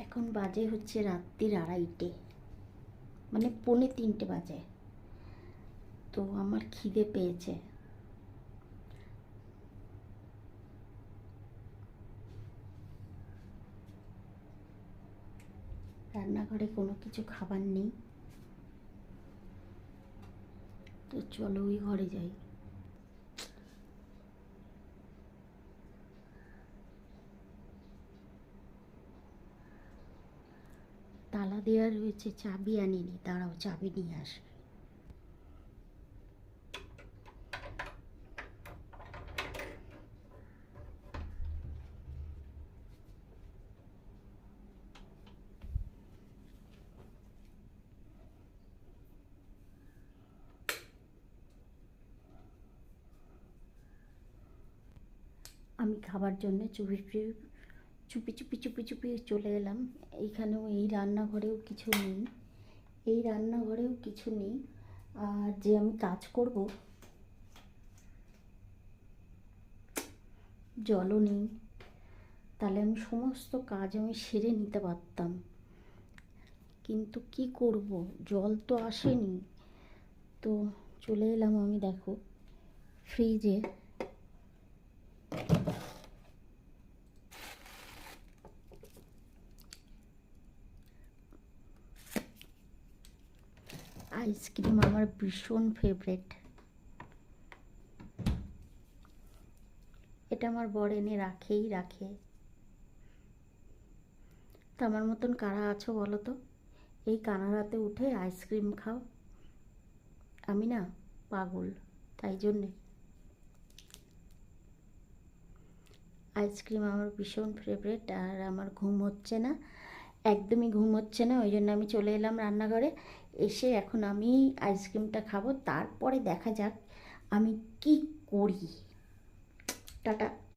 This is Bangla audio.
এখন বাজে হচ্ছে রাত্রির 2:30, মানে 2:45 বাজে। তো আমার খিদে পেয়েছে। রান্নাঘরে কোনো কিছু খাবার নেই, তো চলো ওই ঘরে যাই। তালা দেওয়া রয়েছে, চাবি আনিনি, দাঁড়াও চাবি নিয়ে আসি। আমি খাবার জন্য চুপি চুপি চুপি চুপি চুপি চলে এলাম। এইখানেও এই রান্নাঘরেও কিছু নেই, এই রান্নাঘরেও কিছু নেই। আর যে আমি কাজ করব, জলও নেই, তাহলে আমি সমস্ত কাজ আমি সেরে নিতে পারতাম। কিন্তু কি করব, জল তো আসেনি। তো চলে এলাম আমি, দেখো ফ্রিজে আইসক্রিম আমার ভীষণ ফেভারেট। এটা আমার বর এনে রাখেই রাখে। তো আমার মতন কারা আছো বলো তো, এই কানাডাতে উঠে আইসক্রিম খাও? আমি না পাগল, তাই জন্যে আইসক্রিম আমার ভীষণ ফেভারেট। আর আমার ঘুম হচ্ছে না, একদমই ঘুম হচ্ছে না, ওই জন্য আমি চলে এলাম রান্নাঘরে। এসে এখন আমি আইসক্রিমটা খাবো, তারপরে দেখা যাক আমি কি করি। টাটা।